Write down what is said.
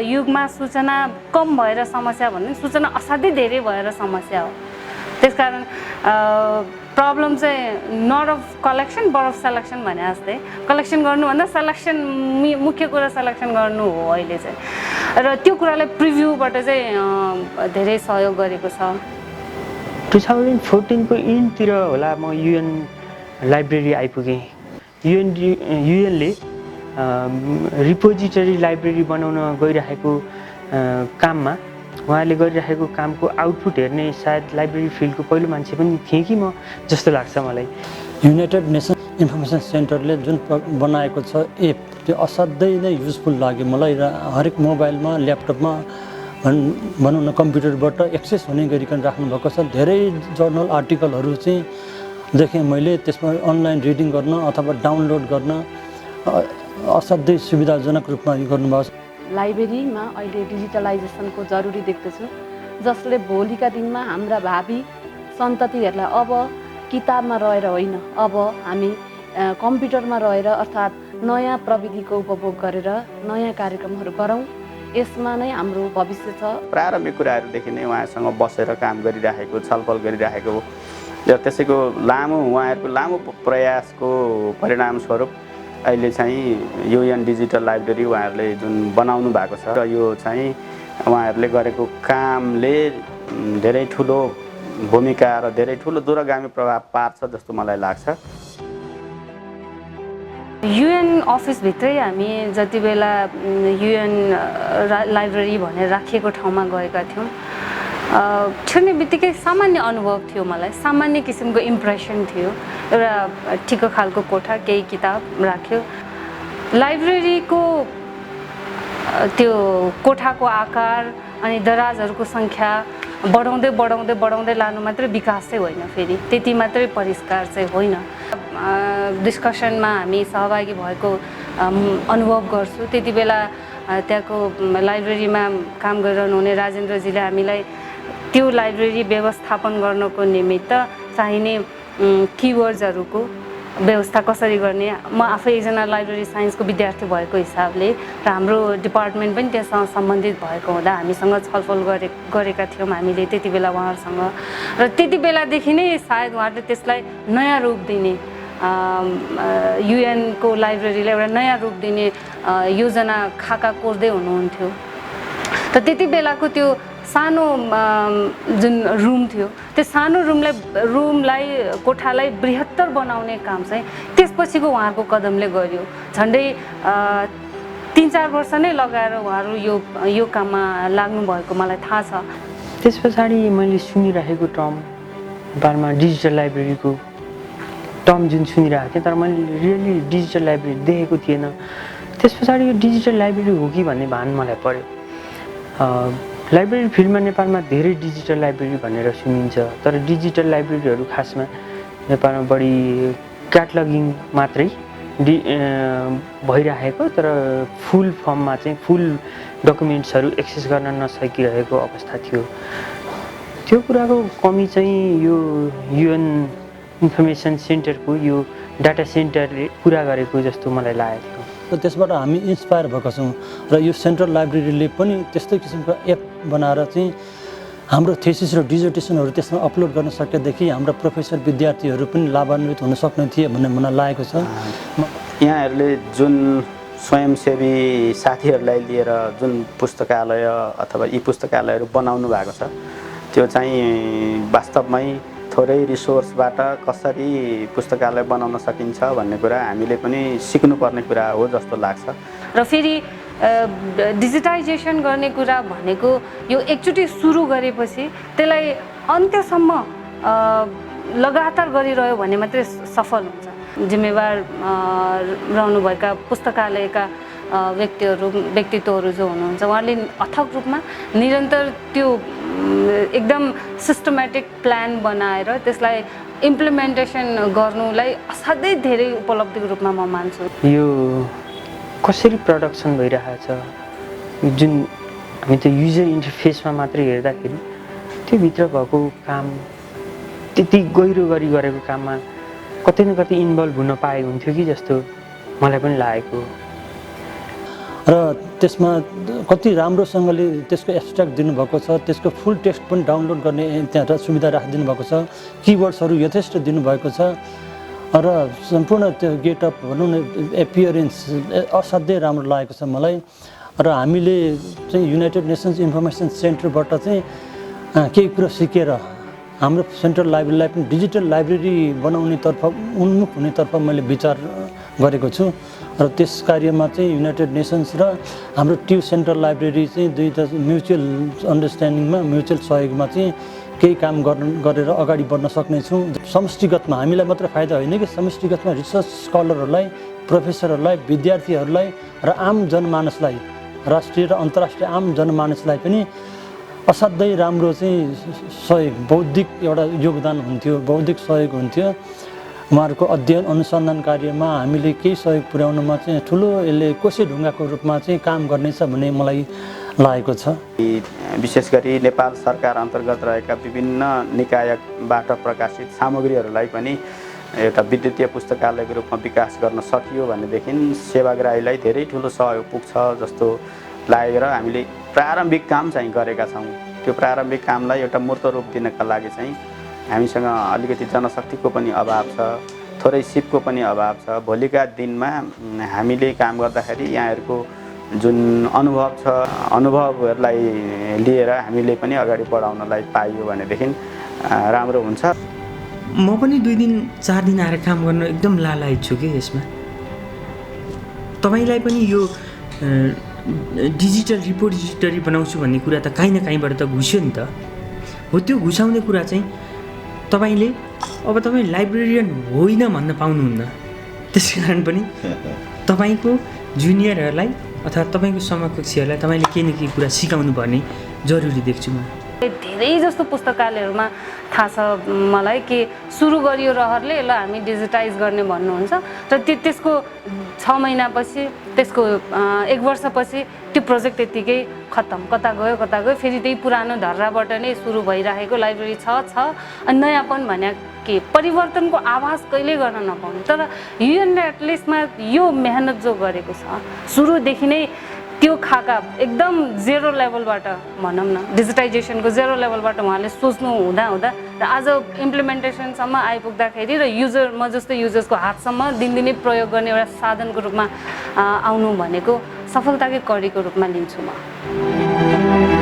युगमा सूचना कम भएर समस्या भन्ने सूचना असाध्यै धेरै भएर समस्या हो। त्यसकारण प्रब्लम चाहिँ not of collection but of selection भने जस्तै कलेक्सन गर्नुभन्दा सेलेक्सन मुख्य कुरा सेलेक्सन गर्नु हो अहिले चाहिँ, र त्यो कुरालाई प्रिभ्यूबाट चाहिँ धेरै सहयोग गरेको छ। 2014 को इन्डतिर होला म युएन लाइब्रेरी आइपुगेँ। युएनले रिपोजिटरी लाइब्रेरी बनाउन गइरहेको काममा उहाँले गरिरहेको कामको आउटपुट हेर्ने सायद लाइब्रेरी फिल्डको पहिलो मान्छे पनि थिएँ कि म जस्तो लाग्छ मलाई। युनाइटेड नेसन इन्फर्मेसन सेन्टरले जुन बनाएको छ एप त्यो असाध्यै नै युजफुल लाग्यो मलाई। र हरेक मोबाइलमा ल्यापटपमा भनौँ न कम्प्युटरबाट एक्सेस हुने गरिकन राख्नुभएको छ। धेरै जर्नल आर्टिकलहरू चाहिँ देखेँ मैले, त्यसमा अनलाइन रिडिङ गर्न अथवा डाउनलोड गर्न असाध्यै सुविधाजनक रूपमा गर्नुभएको छ। लाइब्रेरीमा अहिले डिजिटलाइजेसनको जरुरी देख्दछु, जसले भोलिका दिनमा हाम्रा भावी सन्ततिहरूलाई अब किताबमा रहेर होइन, अब हामी कम्प्युटरमा रहेर अर्थात् नयाँ प्रविधिको उपभोग गरेर नयाँ कार्यक्रमहरू गरौँ। यसमा नै हाम्रो भविष्य छ। प्रारम्भिक कुराहरूदेखि नै उहाँसँग बसेर काम गरिरहेको, छलफल गरिरहेको र त्यसैको उहाँहरूको लामो प्रयासको परिणामस्वरूप अहिले चाहिँ युएन डिजिटल लाइब्रेरी उहाँहरूले जुन बनाउनु भएको छ र यो चाहिँ उहाँहरूले गरेको कामले धेरै ठुलो भूमिका र धेरै ठुलो दूरगामी प्रभाव पार्छ जस्तो मलाई लाग्छ। युएन अफिसभित्रै हामी जति बेला युएन लाइब्रेरी भनेर राखिएको ठाउँमा गएका थियौँ, छिर्ने बित्तिकै सामान्य अनुभव थियो मलाई, सामान्य किसिमको इम्प्रेसन थियो। एउटा ठिक्क खालको कोठा, केही किताब राख्यो। लाइब्रेरीको त्यो कोठाको आकार अनि दराजहरूको सङ्ख्या बढाउँदै बढाउँदै बढाउँदै लानु मात्रै विकास चाहिँ होइन, फेरि त्यति मात्रै परिष्कार चाहिँ होइन। डिस्कसनमा हामी सहभागी भएको अनुभव गर्छु। त्यति बेला त्यहाँको लाइब्रेरीमा काम गरिरहनुहुने राजेन्द्रजीले हामीलाई त्यो लाइब्रेरी व्यवस्थापन गर्नको निमित्त चाहिने किवर्ड्सहरूको व्यवस्था कसरी गर्ने, म आफै एकजना लाइब्रेरी साइन्सको विद्यार्थी भएको हिसाबले र हाम्रो डिपार्टमेन्ट पनि त्यससँग सम्बन्धित भएको हुँदा हामीसँग छलफल गरेका थियौँ हामीले त्यति बेला उहाँहरूसँग। र त्यति बेलादेखि नै सायद उहाँहरूले त्यसलाई नयाँ रूप दिने, युएनको लाइब्रेरीलाई एउटा नयाँ रूप दिने योजना खाका कोर्दै हुनुहुन्थ्यो। त त्यति बेलाको त्यो सानो जुन रुम थियो, त्यो सानो रुमलाई कोठालाई बृहत्तर बनाउने काम चाहिँ त्यसपछिको उहाँहरूको कदमले गर्यो। झन्डै 3-4 वर्ष नै लगाएर उहाँहरू यो काममा लाग्नु भएको मलाई थाहा छ। त्यस पछाडि मैले सुनिरहेको टर्म नेपालमा डिजिटल लाइब्रेरीको टर्म जुन सुनिरहेको थिएँ, तर मैले रियली डिजिटल लाइब्रेरी देखेको थिएन। त्यस पछाडि यो डिजिटल लाइब्रेरी हो कि भन्ने भान मलाई पर्यो। लाइब्रेरी फिल्डमा नेपालमा धेरै डिजिटल लाइब्रेरी भनेर सुनिन्छ, तर डिजिटल लाइब्रेरीहरू खासमा नेपालमा बढी क्याटलगिङ मात्रै भइरहेको, तर फुल फर्ममा चाहिँ फुल डकुमेन्ट्सहरू एक्सेस गर्न नसकिरहेको अवस्था थियो। त्यो कुराको कमी चाहिँ यो युएन इन्फर्मेसन सेन्टरको यो डाटा सेन्टरले पुरा गरेको जस्तो मलाई लागेको थियो। र त्यसबाट हामी इन्सपायर भएका छौँ र यो सेन्ट्रल लाइब्रेरीले पनि त्यस्तै किसिमको एप बनाएर चाहिँ हाम्रो थेसिस र डिजर्टेसनहरू त्यसमा अपलोड गर्न सकेदेखि हाम्रा प्रोफेसर विद्यार्थीहरू पनि लाभान्वित हुन सक्ने थिए भन्ने मलाई लागेको छ। यहाँहरूले जुन स्वयंसेवी साथीहरूलाई लिएर जुन पुस्तकालय अथवा ई पुस्तकालयहरू बनाउनु भएको छ, त्यो चाहिँ वास्तवमै थोरै रिसोर्सबाट कसरी पुस्तकालय बनाउन सकिन्छ भन्ने कुरा हामीले पनि सिक्नुपर्ने कुरा हो जस्तो लाग्छ। र फेरि डिजिटाइजेसन गर्ने कुरा भनेको यो एकचोटि सुरु गरेपछि त्यसलाई अन्त्यसम्म लगातार गरिरह्यो भने मात्रै सफल हुन्छ। जिम्मेवार रहनुभएका पुस्तकालयका व्यक्तित्वहरू जो हुनुहुन्छ, उहाँले अथक रूपमा निरन्तर त्यो एकदम सिस्टमेटिक प्लान बनाएर त्यसलाई इम्प्लिमेन्टेसन गर्नुलाई असाध्यै धेरै उपलब्धिको रूपमा म मान्छु। यो कसरी प्रडक्सन भइरहेछ, जुन हामी त युजर इन्टरफेसमा मात्रै हेर्दाखेरि त्यो भित्र भएको काम त्यति गहिरो गरी गरेको काममा कतै न कतै इन्भल्भ हुन पाए हुन्थ्यो कि जस्तो मलाई पनि लागेको। र त्यसमा कति राम्रोसँगले त्यसको एब्स्ट्र्याक्ट दिनुभएको छ, त्यसको फुल टेक्स्ट पनि डाउनलोड गर्ने त्यहाँ सुविधा राखिदिनु भएको छ, किवर्ड्सहरू यथेष्ट दिनुभएको छ र सम्पूर्ण त्यो गेटअप भनौँ न एपियरेन्स असाध्यै राम्रो लागेको छ मलाई। र हामीले चाहिँ युनाइटेड नेसन्स इन्फर्मेसन सेन्टरबाट चाहिँ केही कुरो सिकेर हाम्रो सेन्ट्रल लाइब्रेरीलाई पनि डिजिटल लाइब्रेरी बनाउनेतर्फ उन्मुख हुनेतर्फ मैले विचार गरेको छु र त्यस कार्यमा चाहिँ युनाइटेड नेसन्स र हाम्रो ट्यु सेन्ट्रल लाइब्रेरी चाहिँ दुईवटा म्युचुअल अन्डरस्ट्यान्डिङमा म्युचुअल सहयोगमा चाहिँ केही काम गरेर अगाडि बढ्न सक्नेछौँ। समष्टिगतमा हामीलाई मात्र फाइदा होइन कि समष्टिगतमा रिसर्च स्कलरहरूलाई, प्रोफेसरहरूलाई, विद्यार्थीहरूलाई र आम जनमानसलाई, राष्ट्रिय र अन्तर्राष्ट्रिय आम जनमानसलाई पनि असाध्यै राम्रो चाहिँ सहयोग बौद्धिक एउटा योगदान हुन्थ्यो, बौद्धिक सहयोग हुन्थ्यो। उहाँहरूको अध्ययन अनुसन्धान कार्यमा हामीले केही सहयोग पुर्याउनमा चाहिँ ठुलो यसले कोसे ढुङ्गाको रूपमा चाहिँ काम गर्नेछ भन्ने मलाई लागेको छ। विशेष गरी नेपाल सरकार अन्तर्गत रहेका विभिन्न निकायबाट प्रकाशित सामग्रीहरूलाई पनि एउटा विद्युतीय पुस्तकालयको रूपमा विकास गर्न सकियो भनेदेखि सेवाग्राहीलाई धेरै ठुलो सहयोग पुग्छ जस्तो लागेर हामीले प्रारम्भिक काम चाहिँ गरेका छौँ। त्यो प्रारम्भिक कामलाई एउटा मूर्त रूप दिनका लागि चाहिँ हामीसँग अलिकति जनशक्तिको पनि अभाव छ, थोरै सिपको पनि अभाव छ। भोलिका दिनमा हामीले काम गर्दाखेरि यहाँहरूको जुन अनुभव छ, अनुभवहरूलाई लिएर हामीले पनि अगाडि बढाउनलाई पाइयो भनेदेखि राम्रो हुन्छ। म पनि 2 दिन 4 दिन आएर काम गर्न एकदम लालायित छु कि यसमा। तपाईँलाई पनि यो डिजिटल रिपोजिटरी बनाउँछु भन्ने कुरा त काहीँ न काहीँबाट त घुस्यो नि त। हो त्यो घुसाउने कुरा चाहिँ तपाईँले अब तपाईँ लाइब्रेरियन होइन भन्न पाउनुहुन्न। त्यस कारण पनि तपाईँको जुनियरहरूलाई अथवा तपाईँको समकक्षीहरूलाई तपाईँले केही न केही कुरा सिकाउनु पर्ने जरुरी देख्छु म। धेरै जस्तो पुस्तकालयहरूमा थाहा छ मलाई कि सुरु गरियो रहरले ल हामी डिजिटाइज गर्ने भन्नुहुन्छ र त्यसको 6 महिनापछि, त्यसको 1 वर्षपछि त्यो प्रोजेक्ट त्यत्तिकै खत्तम, कता गयो फेरि त्यही पुरानो धर्राबाट नै सुरु भइरहेको लाइब्रेरी छ अनि नयाँपन भने के परिवर्तनको आवाज कहिले गर्न नपाउने। तर युएनले एटलिस्टमा यो मेहनत जो गरेको छ सुरुदेखि नै त्यो खाका एकदम जेरो लेभलबाट भनौँ न डिजिटाइजेसनको जेरो लेभलबाट उहाँले सोच्नु हुँदा र आज इम्प्लिमेन्टेसनसम्म आइपुग्दाखेरि र म जस्तो युजर्सको हातसम्म दिनदिनै प्रयोग गर्ने एउटा साधनको रूपमा आउनु भनेको सफलताकै कडीको रूपमा लिन्छु म।